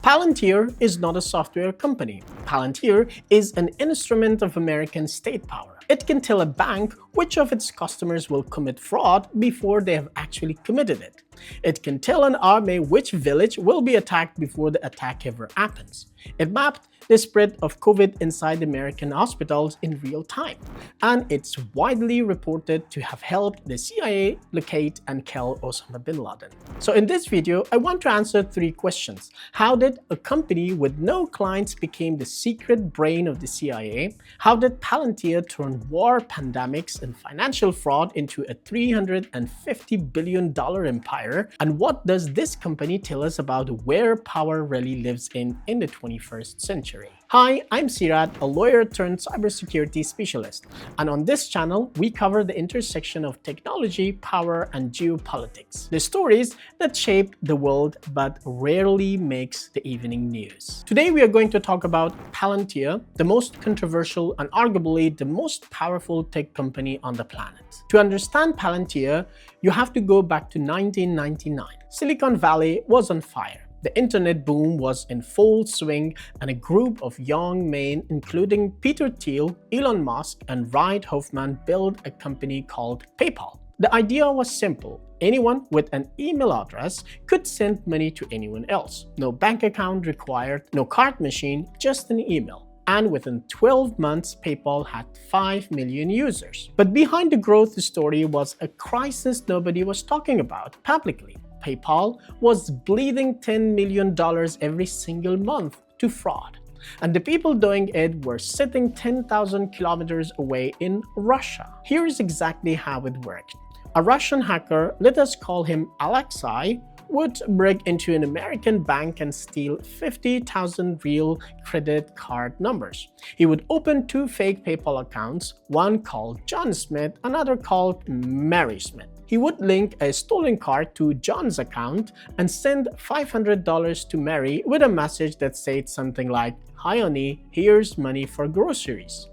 Palantir is not a software company. Palantir is an instrument of American state power. It can tell a bank which of its customers will commit fraud before they have actually committed it. It can tell an army which village will be attacked before the attack ever happens. It mapped the spread of COVID inside American hospitals in real time, and it's widely reported to have helped the CIA locate and kill Osama bin Laden. So in this video, I want to answer 3 questions. How did a company with no clients become the secret brain of the CIA? How did Palantir turn war, pandemics, and financial fraud into a $350 billion empire? And what does this company tell us about where power really lives in the 21st century? Hi, I'm Sirat, a lawyer turned cybersecurity specialist, and on this channel, we cover the intersection of technology, power, and geopolitics. The stories that shaped the world but rarely makes the evening news. Today, we are going to talk about Palantir, the most controversial and arguably the most powerful tech company on the planet. To understand Palantir, you have to go back to 1999. Silicon Valley was on fire. The internet boom was in full swing, and a group of young men, including Peter Thiel, Elon Musk, and Reid Hoffman, built a company called PayPal. The idea was simple. Anyone with an email address could send money to anyone else. No bank account required, no card machine, just an email. And within 12 months, PayPal had 5 million users. But behind the growth story was a crisis nobody was talking about publicly. PayPal was bleeding $10 million every single month to fraud. And the people doing it were sitting 10,000 kilometers away in Russia. Here is exactly how it worked. A Russian hacker, let us call him Alexei, would break into an American bank and steal 50,000 real credit card numbers. He would open 2 fake PayPal accounts, one called John Smith, another called Mary Smith. He would link a stolen card to John's account and send $500 to Mary with a message that said something like, "Hi honey, here's money for groceries."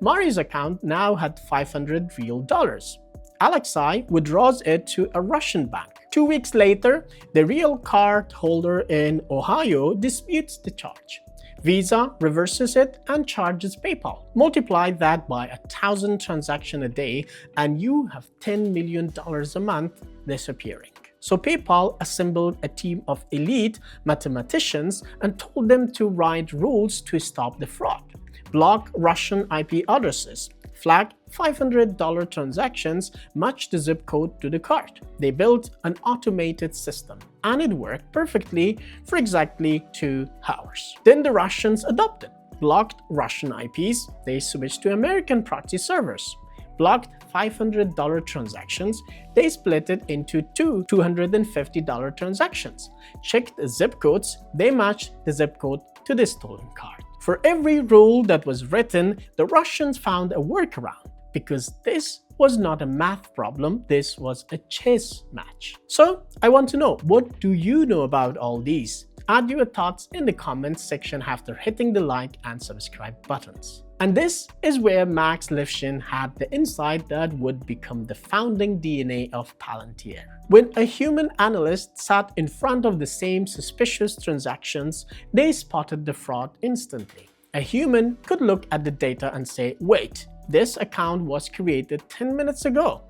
Mary's account now had $500 real. Alexei withdraws it to a Russian bank. 2 weeks later, the real card holder in Ohio disputes the charge. Visa reverses it and charges PayPal. Multiply that by 1,000 transactions a day and you have $10 million a month disappearing. So PayPal assembled a team of elite mathematicians and told them to write rules to stop the fraud. Block Russian IP addresses. Flag $500 transactions, match the zip code to the card. They built an automated system, and it worked perfectly for exactly 2 hours. Then the Russians adopted. Blocked Russian IPs, they switched to American proxy servers. Blocked $500 transactions, they split it into 2 $250 transactions. Checked the zip codes, they matched the zip code to the stolen card. For every rule that was written, the Russians found a workaround, because this was not a math problem, this was a chess match. So, I want to know, what do you know about all these? Add your thoughts in the comments section after hitting the like and subscribe buttons. And this is where Max Lifshin had the insight that would become the founding DNA of Palantir. When a human analyst sat in front of the same suspicious transactions, they spotted the fraud instantly. A human could look at the data and say, wait, this account was created 10 minutes ago,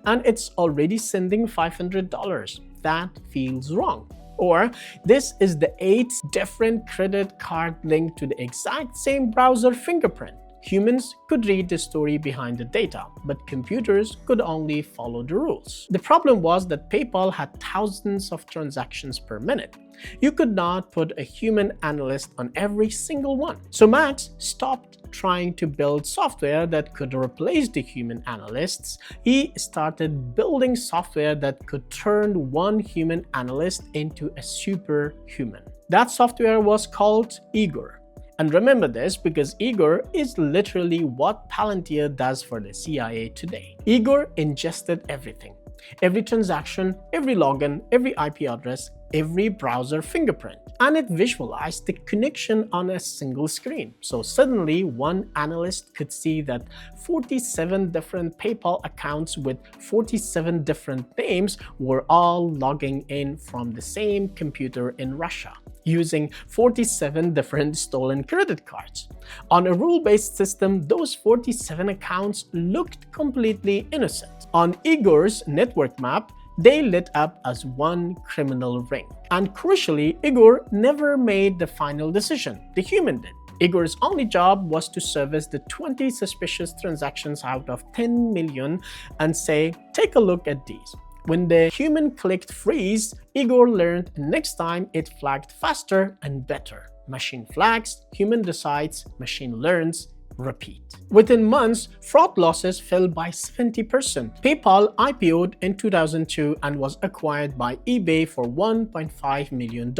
and it's already sending $500. That feels wrong. Or, this is the 8th different credit card linked to the exact same browser fingerprint. Humans could read the story behind the data, but computers could only follow the rules. The problem was that PayPal had thousands of transactions per minute. You could not put a human analyst on every single one. So Max stopped trying to build software that could replace the human analysts. He started building software that could turn one human analyst into a superhuman. That software was called Igor. And remember this because Igor is literally what Palantir does for the CIA today. Igor ingested everything. Every transaction, every login, every IP address, every browser fingerprint. And it visualized the connection on a single screen. So suddenly, one analyst could see that 47 different PayPal accounts with 47 different names were all logging in from the same computer in Russia. using 47 different stolen credit cards. On a rule-based system, those 47 accounts looked completely innocent. On Igor's network map, they lit up as one criminal ring. And crucially, Igor never made the final decision. The human did. Igor's only job was to service the 20 suspicious transactions out of 10 million and say, take a look at these. When the human clicked freeze, Igor learned next time it flagged faster and better. Machine flags, human decides, machine learns, repeat. Within months, fraud losses fell by 70%. PayPal IPO'd in 2002 and was acquired by eBay for $1.5 million.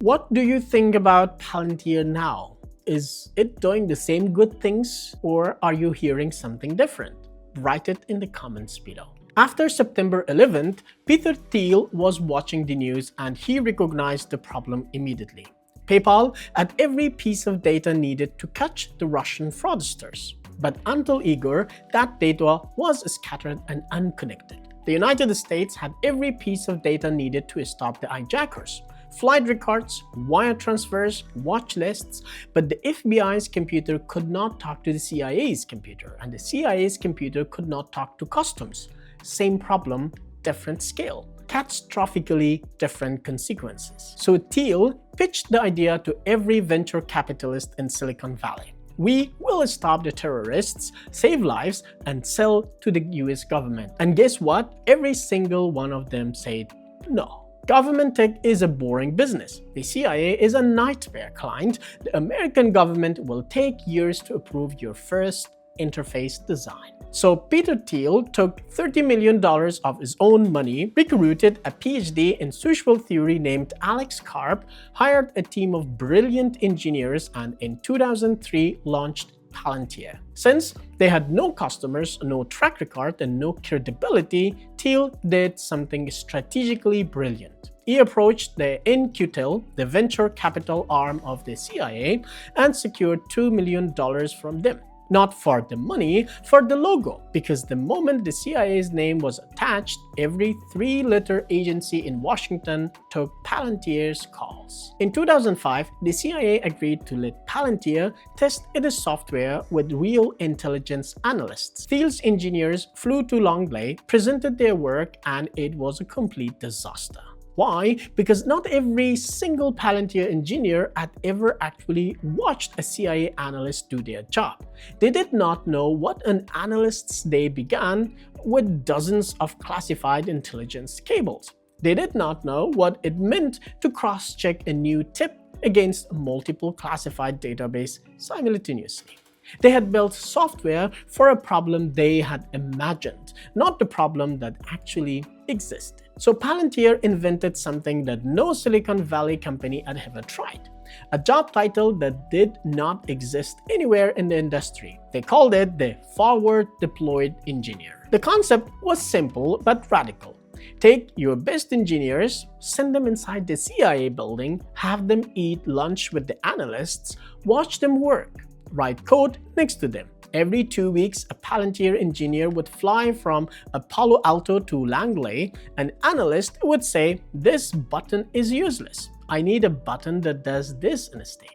What do you think about Palantir now? Is it doing the same good things, or are you hearing something different? Write it in the comments below. After September 11th, Peter Thiel was watching the news and he recognized the problem immediately. PayPal had every piece of data needed to catch the Russian fraudsters. But until Igor, that data was scattered and unconnected. The United States had every piece of data needed to stop the hijackers. Flight records, wire transfers, watch lists, but the FBI's computer could not talk to the CIA's computer, and the CIA's computer could not talk to customs. Same problem, different scale. Catastrophically different consequences. So Thiel pitched the idea to every venture capitalist in Silicon Valley. We will stop the terrorists, save lives, and sell to the US government. And guess what? Every single one of them said no. Government tech is a boring business. The CIA is a nightmare client. The American government will take years to approve your first interface design. So Peter Thiel took $30 million of his own money, recruited a PhD in social theory named Alex Karp, hired a team of brilliant engineers, and in 2003 launched Palantir. Since they had no customers, no track record, and no credibility, Thiel did something strategically brilliant. He approached the NQTIL, the venture capital arm of the CIA, and secured $2 million from them. Not for the money, for the logo, because the moment the CIA's name was attached, every three-letter agency in Washington took Palantir's calls. In 2005, the CIA agreed to let Palantir test its software with real intelligence analysts. Thiel's engineers flew to Longley, presented their work, and it was a complete disaster. Why? Because not every single Palantir engineer had ever actually watched a CIA analyst do their job. They did not know what an analyst's day began with dozens of classified intelligence cables. They did not know what it meant to cross-check a new tip against multiple classified databases simultaneously. They had built software for a problem they had imagined, not the problem that actually existed. So Palantir invented something that no Silicon Valley company had ever tried, a job title that did not exist anywhere in the industry. They called it the Forward Deployed Engineer. The concept was simple but radical. Take your best engineers, send them inside the CIA building, have them eat lunch with the analysts, watch them work, write code next to them. Every 2 weeks, a Palantir engineer would fly from Palo Alto to Langley. An analyst would say, "This button is useless. I need a button that does this instead."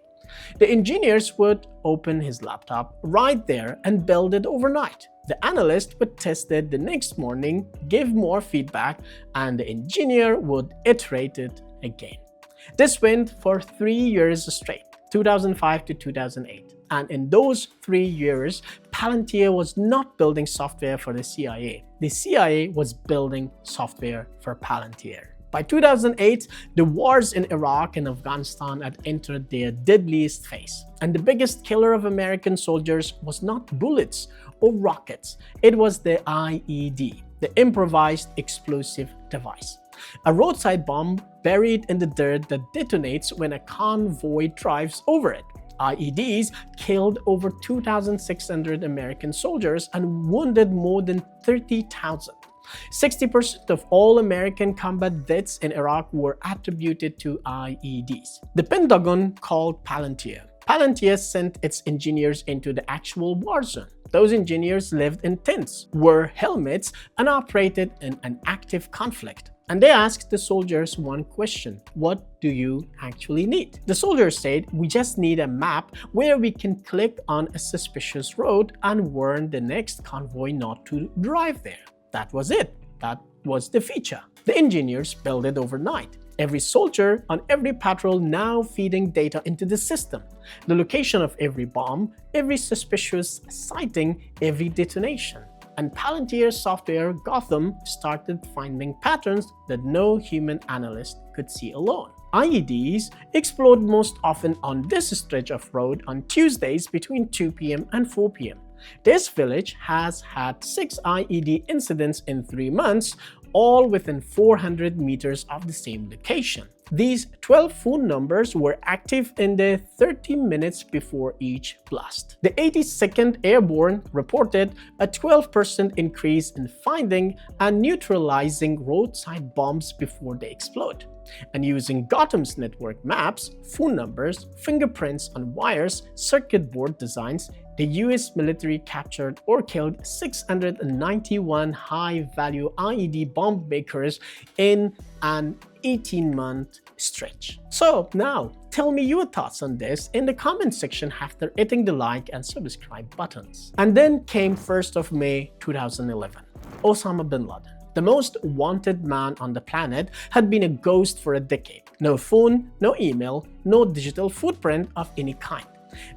The engineers would open his laptop right there and build it overnight. The analyst would test it the next morning, give more feedback, and the engineer would iterate it again. This went for 3 years straight, 2005 to 2008. And in those 3 years, Palantir was not building software for the CIA. The CIA was building software for Palantir. By 2008, the wars in Iraq and Afghanistan had entered their deadliest phase. And the biggest killer of American soldiers was not bullets or rockets. It was the IED, the improvised explosive device. A roadside bomb buried in the dirt that detonates when a convoy drives over it. IEDs killed over 2,600 American soldiers and wounded more than 30,000. 60% of all American combat deaths in Iraq were attributed to IEDs. The Pentagon called Palantir. Palantir sent its engineers into the actual war zone. Those engineers lived in tents, wore helmets, and operated in an active conflict. And they asked the soldiers one question: what do you actually need? The soldiers said, we just need a map where we can click on a suspicious road and warn the next convoy not to drive there. That was it. That was the feature. The engineers built it overnight. Every soldier on every patrol now feeding data into the system. The location of every bomb, every suspicious sighting, every detonation. And Palantir software Gotham started finding patterns that no human analyst could see alone. IEDs explode most often on this stretch of road on Tuesdays between 2 p.m. and 4 p.m. This village has had 6 IED incidents in 3 months, all within 400 meters of the same location. These 12 phone numbers were active in the 30 minutes before each blast. The 82nd Airborne reported a 12% increase in finding and neutralizing roadside bombs before they explode. And using Gotham's network maps, phone numbers, fingerprints on wires, circuit board designs, the US military captured or killed 691 high-value IED bomb makers in an 18-month stretch. So now, tell me your thoughts on this in the comment section after hitting the like and subscribe buttons. And then came 1st of May 2011. Osama bin Laden, the most wanted man on the planet, had been a ghost for a decade. No phone, no email, no digital footprint of any kind.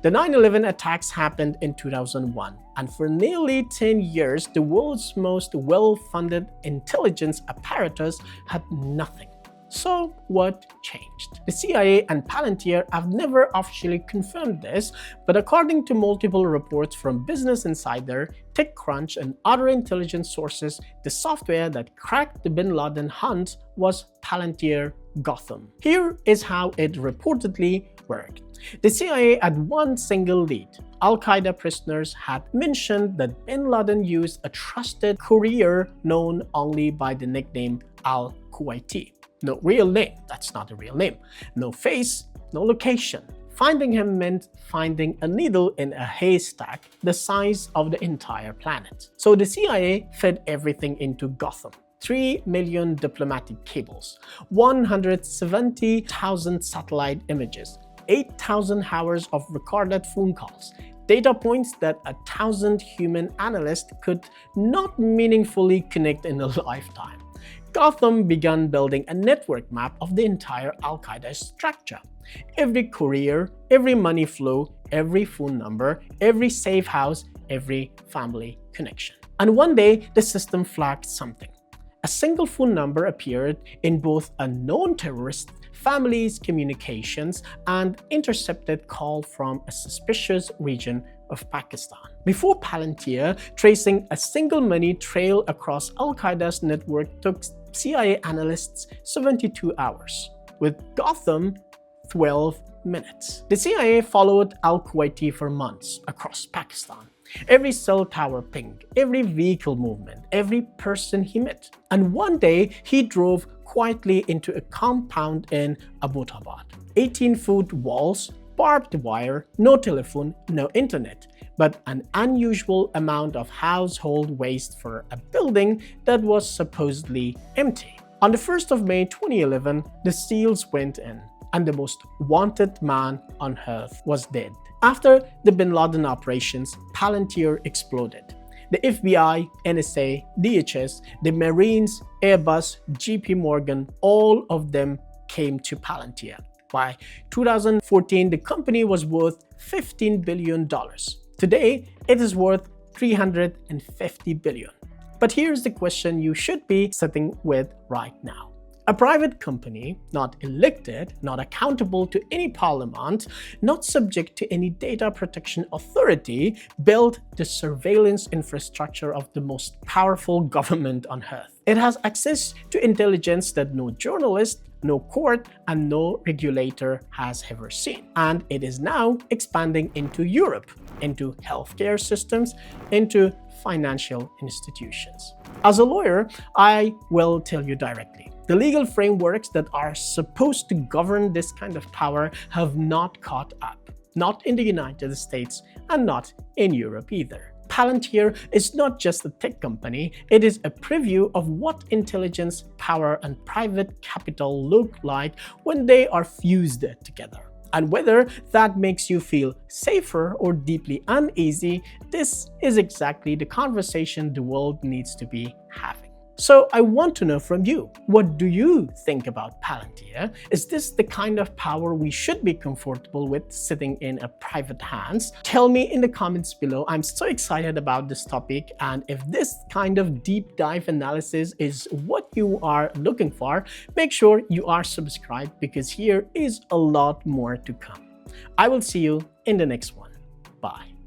The 9/11 attacks happened in 2001, and for nearly 10 years, the world's most well-funded intelligence apparatus had nothing. So what changed? The CIA and Palantir have never officially confirmed this, but according to multiple reports from Business Insider, TechCrunch, and other intelligence sources, the software that cracked the bin Laden hunt was Palantir Gotham. Here is how it reportedly worked. The CIA had one single lead. Al-Qaeda prisoners had mentioned that bin Laden used a trusted courier known only by the nickname Al-Kuwaiti. No real name, that's not a real name. No face, no location. Finding him meant finding a needle in a haystack the size of the entire planet. So the CIA fed everything into Gotham. 3 million diplomatic cables, 170,000 satellite images, 8,000 hours of recorded phone calls, data points that 1,000 human analysts could not meaningfully connect in a lifetime. Gotham began building a network map of the entire Al-Qaeda structure. Every courier, every money flow, every phone number, every safe house, every family connection. And one day, the system flagged something. A single phone number appeared in both a known terrorist family's communications and intercepted call from a suspicious region of Pakistan. Before Palantir, tracing a single money trail across Al-Qaeda's network took CIA analysts 72 hours. With Gotham, 12 minutes. The CIA followed Al-Kuwaiti for months across Pakistan. Every cell tower ping, every vehicle movement, every person he met. And one day, he drove quietly into a compound in Abbottabad. 18-foot walls, barbed wire, no telephone, no internet, but an unusual amount of household waste for a building that was supposedly empty. On the 1st of May 2011, the seals went in, and the most wanted man on earth was dead. After the bin Laden operations, Palantir exploded. The FBI, NSA, DHS, the Marines, Airbus, JP Morgan, all of them came to Palantir. By 2014, the company was worth $15 billion. Today, it is worth $350 billion. But here's the question you should be sitting with right now. A private company, not elected, not accountable to any parliament, not subject to any data protection authority, built the surveillance infrastructure of the most powerful government on earth. It has access to intelligence that no journalist, no court, and no regulator has ever seen. And it is now expanding into Europe, into healthcare systems, into financial institutions. As a lawyer, I will tell you directly. The legal frameworks that are supposed to govern this kind of power have not caught up. Not in the United States and not in Europe either. Palantir is not just a tech company, it is a preview of what intelligence, power, and private capital look like when they are fused together. And whether that makes you feel safer or deeply uneasy, this is exactly the conversation the world needs to be having. So I want to know from you, what do you think about Palantir? Is this the kind of power we should be comfortable with sitting in a private hands? Tell me in the comments below. I'm so excited about this topic, and if this kind of deep dive analysis is what you are looking for, make sure you are subscribed because here is a lot more to come. I will see you in the next one.